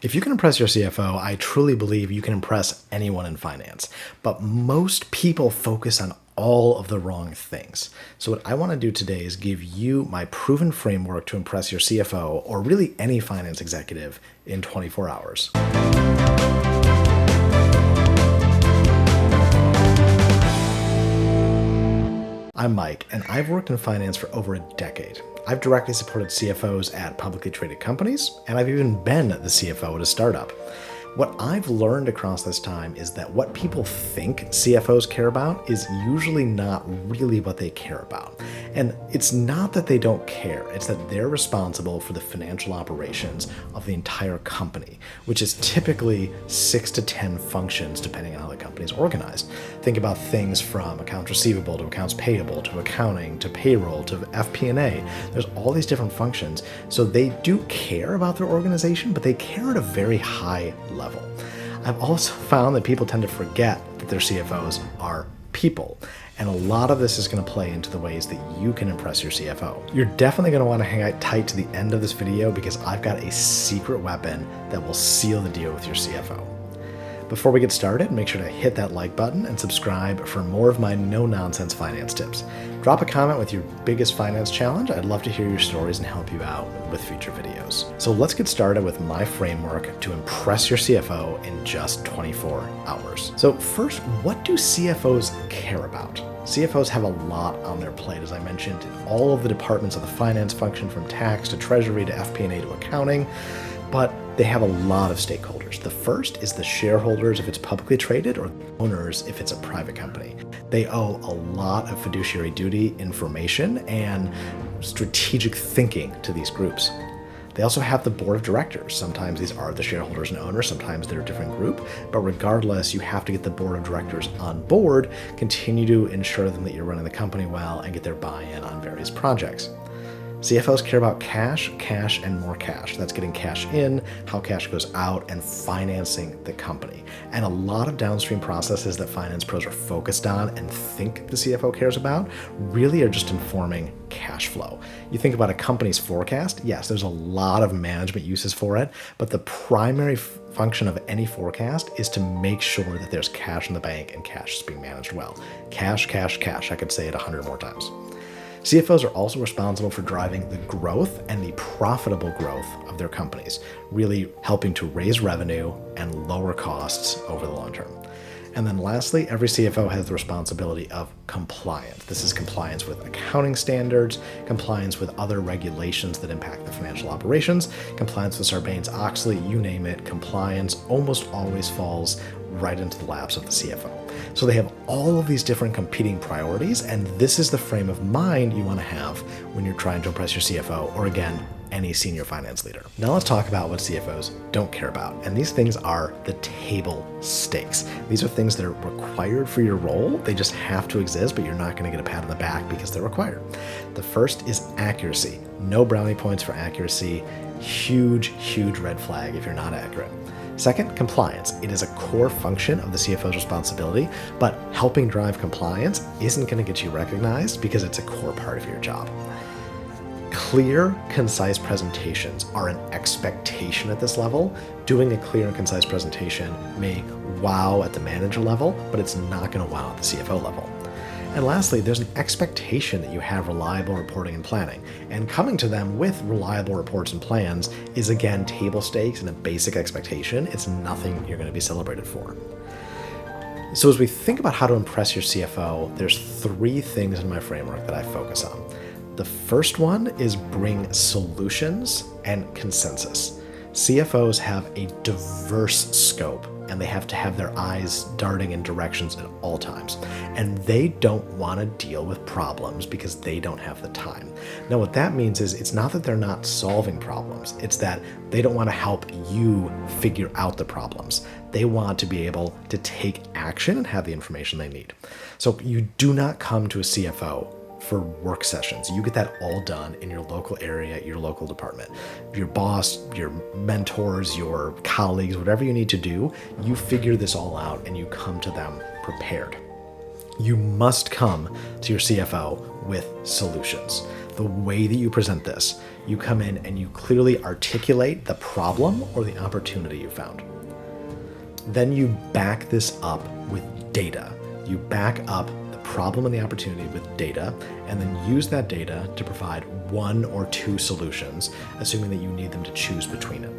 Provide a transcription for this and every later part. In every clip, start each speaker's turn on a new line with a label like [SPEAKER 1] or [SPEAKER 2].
[SPEAKER 1] If you can impress your CFO, I truly believe you can impress anyone in finance. But most people focus on all of the wrong things. So what I want to do today is give you my proven framework to impress your CFO or really any finance executive in 24 hours. I'm Mike, and I've worked in finance for over a decade. I've directly supported CFOs at publicly traded companies, and I've even been the CFO at a startup. What I've learned across this time is that what people think CFOs care about is usually not really what they care about. And it's not that they don't care, it's that they're responsible for the financial operations of the entire company, which is typically 6 to 10 functions depending on how the company is organized. Think about things from accounts receivable to accounts payable to accounting to payroll to FP&A. There's all these different functions. So they do care about their organization, but they care at a very high level. I've also found that people tend to forget that their CFOs are people. And a lot of this is going to play into the ways that you can impress your CFO. You're definitely going to want to hang out tight to the end of this video because I've got a secret weapon that will seal the deal with your CFO. Before we get started, make sure to hit that like button and subscribe for more of my no-nonsense finance tips. Drop a comment with your biggest finance challenge. I'd love to hear your stories and help you out with future videos. So let's get started with my framework to impress your CFO in just 24 hours. So first, what do CFOs care about? CFOs have a lot on their plate, as I mentioned, all of the departments of the finance function from tax to treasury to FP&A to accounting, but they have a lot of stakeholders. The first is the shareholders if it's publicly traded or the owners if it's a private company. They owe a lot of fiduciary duty, information, and strategic thinking to these groups. They also have the board of directors. Sometimes these are the shareholders and owners, sometimes they're a different group, but regardless, you have to get the board of directors on board, continue to ensure them that you're running the company well, and get their buy-in on various projects. CFOs care about cash, and more cash. That's getting cash in, how cash goes out, and financing the company. And a lot of downstream processes that finance pros are focused on and think the CFO cares about really are just informing cash flow. You think about a company's forecast, yes, there's a lot of management uses for it, but the primary function of any forecast is to make sure that there's cash in the bank and cash is being managed well. Cash, cash, cash. I could say it 100 more times. CFOs are also responsible for driving the growth and the profitable growth of their companies, really helping to raise revenue and lower costs over the long term. And then lastly, every CFO has the responsibility of compliance. This is compliance with accounting standards, compliance with other regulations that impact the financial operations, compliance with Sarbanes-Oxley, you name it, compliance almost always falls right into the laps of the CFO. So they have all of these different competing priorities, and this is the frame of mind you want to have when you're trying to impress your CFO, or again, any senior finance leader. Now let's talk about what CFOs don't care about. And these things are the table stakes. These are things that are required for your role. They just have to exist, but you're not going to get a pat on the back because they're required. The first is accuracy. No brownie points for accuracy. Huge, huge red flag if you're not accurate. Second, compliance. It is a core function of the CFO's responsibility, but helping drive compliance isn't going to get you recognized because it's a core part of your job. Clear, concise presentations are an expectation at this level. Doing a clear and concise presentation may wow at the manager level, but it's not going to wow at the CFO level. And lastly, there's an expectation that you have reliable reporting and planning. And coming to them with reliable reports and plans is, again, table stakes and a basic expectation. It's nothing you're going to be celebrated for. So as we think about how to impress your CFO, there's 3 things in my framework that I focus on. The first one is bring solutions and consensus. CFOs have a diverse scope, and they have to have their eyes darting in directions at all times. And they don't want to deal with problems because they don't have the time. Now, what that means is it's not that they're not solving problems. It's that they don't want to help you figure out the problems. They want to be able to take action and have the information they need. So you do not come to a CFO for work sessions. You get that all done in your local area, your local department. Your boss, your mentors, your colleagues, whatever you need to do, you figure this all out and you come to them prepared. You must come to your CFO with solutions. The way that you present this, You come in and you clearly articulate the problem or the opportunity you found. Then you back this up with data. You back up the problem and the opportunity with data, and then use that data to provide one or two solutions, assuming that you need them to choose between it.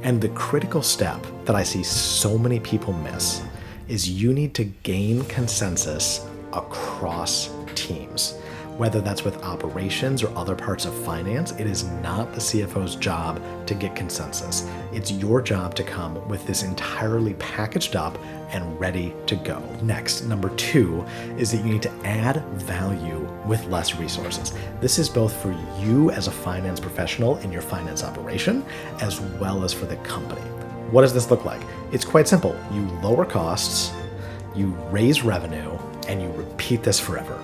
[SPEAKER 1] And the critical step that I see so many people miss is you need to gain consensus across teams. Whether that's with operations or other parts of finance, it is not the CFO's job to get consensus. It's your job to come with this entirely packaged up and ready to go. Next, number 2 is that you need to add value with less resources. This is both for you as a finance professional in your finance operation, as well as for the company. What does this look like? It's quite simple. You lower costs, you raise revenue, and you repeat this forever.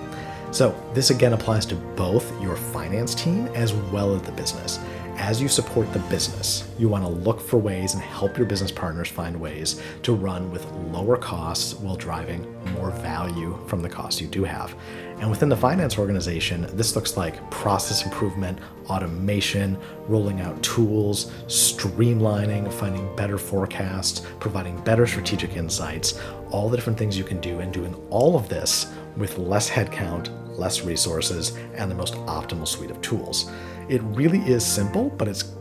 [SPEAKER 1] So this again applies to both your finance team as well as the business. As you support the business, you want to look for ways and help your business partners find ways to run with lower costs while driving more value from the costs you do have. And within the finance organization, this looks like process improvement, automation, rolling out tools, streamlining, finding better forecasts, providing better strategic insights, all the different things you can do, and doing all of this with less headcount, less resources, and the most optimal suite of tools. It really is simple, but it's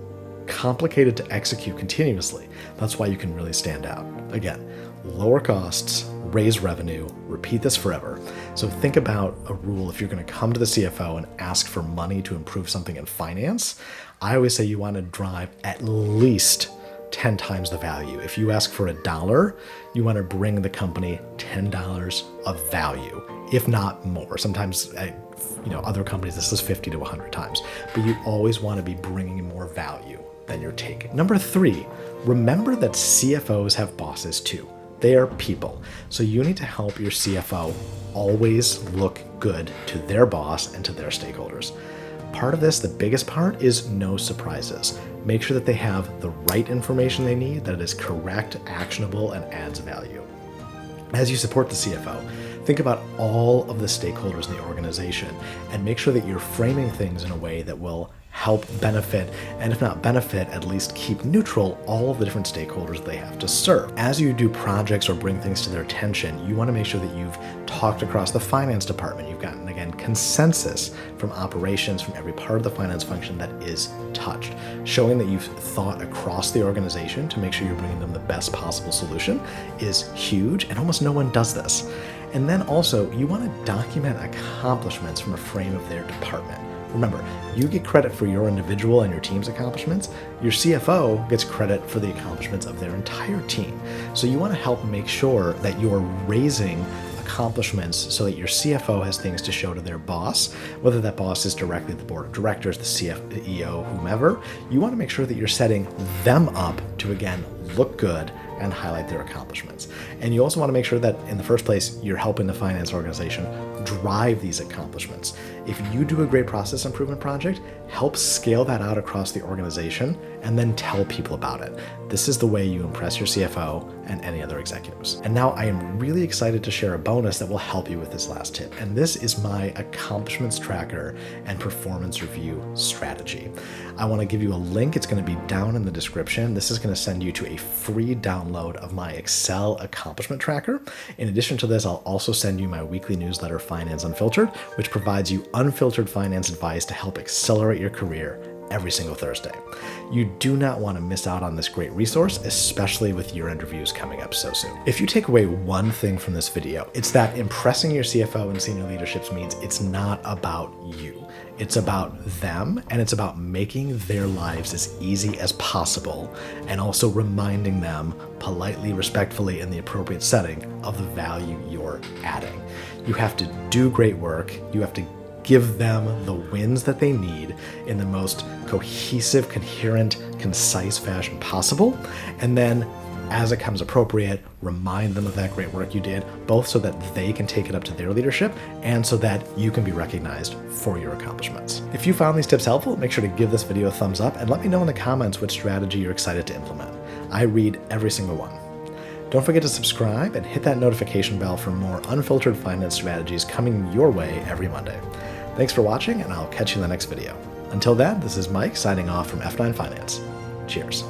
[SPEAKER 1] complicated to execute continuously. That's why you can really stand out. Again, lower costs, raise revenue, repeat this forever. So think about a rule. If you're going to come to the CFO and ask for money to improve something in finance, I always say you want to drive at least 10 times the value. If you ask for $1, you want to bring the company $10 of value, if not more. Sometimes other companies, this is 50 to 100 times, but you always want to be bringing more value than you're taking. Number 3, remember that CFOs have bosses too. They are people. So you need to help your CFO always look good to their boss and to their stakeholders. Part of this, the biggest part, is no surprises. Make sure that they have the right information they need, that it is correct, actionable, and adds value. As you support the CFO, think about all of the stakeholders in the organization and make sure that you're framing things in a way that will help benefit, and if not benefit, at least keep neutral all of the different stakeholders they have to serve. As you do projects or bring things to their attention, you want to make sure that you've talked across the finance department. You've gotten, again, consensus from operations, from every part of the finance function that is touched, showing that you've thought across the organization to make sure you're bringing them the best possible solution is huge, and almost no one does this. And then also, you want to document accomplishments from a frame of their department. Remember, you get credit for your individual and your team's accomplishments. Your CFO gets credit for the accomplishments of their entire team. So you want to help make sure that you're raising accomplishments so that your CFO has things to show to their boss, whether that boss is directly the board of directors, the CEO, whomever. You want to make sure that you're setting them up to, again, look good and highlight their accomplishments. And you also want to make sure that in the first place, you're helping the finance organization drive these accomplishments. If you do a great process improvement project, help scale that out across the organization and then tell people about it. This is the way you impress your CFO and any other executives. And now I am really excited to share a bonus that will help you with this last tip. And this is my accomplishments tracker and performance review strategy. I want to give you a link. It's going to be down in the description. This is going to send you to a free download of my Excel accomplishment tracker. In addition to this, I'll also send you my weekly newsletter, Finance Unfiltered, which provides you unfiltered finance advice to help accelerate your career every single Thursday. You do not want to miss out on this great resource, especially with year-end reviews coming up so soon. If you take away one thing from this video, it's that impressing your CFO and senior leadership means it's not about you. It's about them, and it's about making their lives as easy as possible, and also reminding them politely, respectfully, in the appropriate setting of the value you're adding. You have to do great work. You have to give them the wins that they need in the most cohesive, coherent, concise fashion possible. And then, as it comes appropriate, remind them of that great work you did, both so that they can take it up to their leadership and so that you can be recognized for your accomplishments. If you found these tips helpful, make sure to give this video a thumbs up and let me know in the comments which strategy you're excited to implement. I read every single one. Don't forget to subscribe and hit that notification bell for more unfiltered finance strategies coming your way every Monday. Thanks for watching, and I'll catch you in the next video. Until then, this is Mike signing off from F9 Finance. Cheers.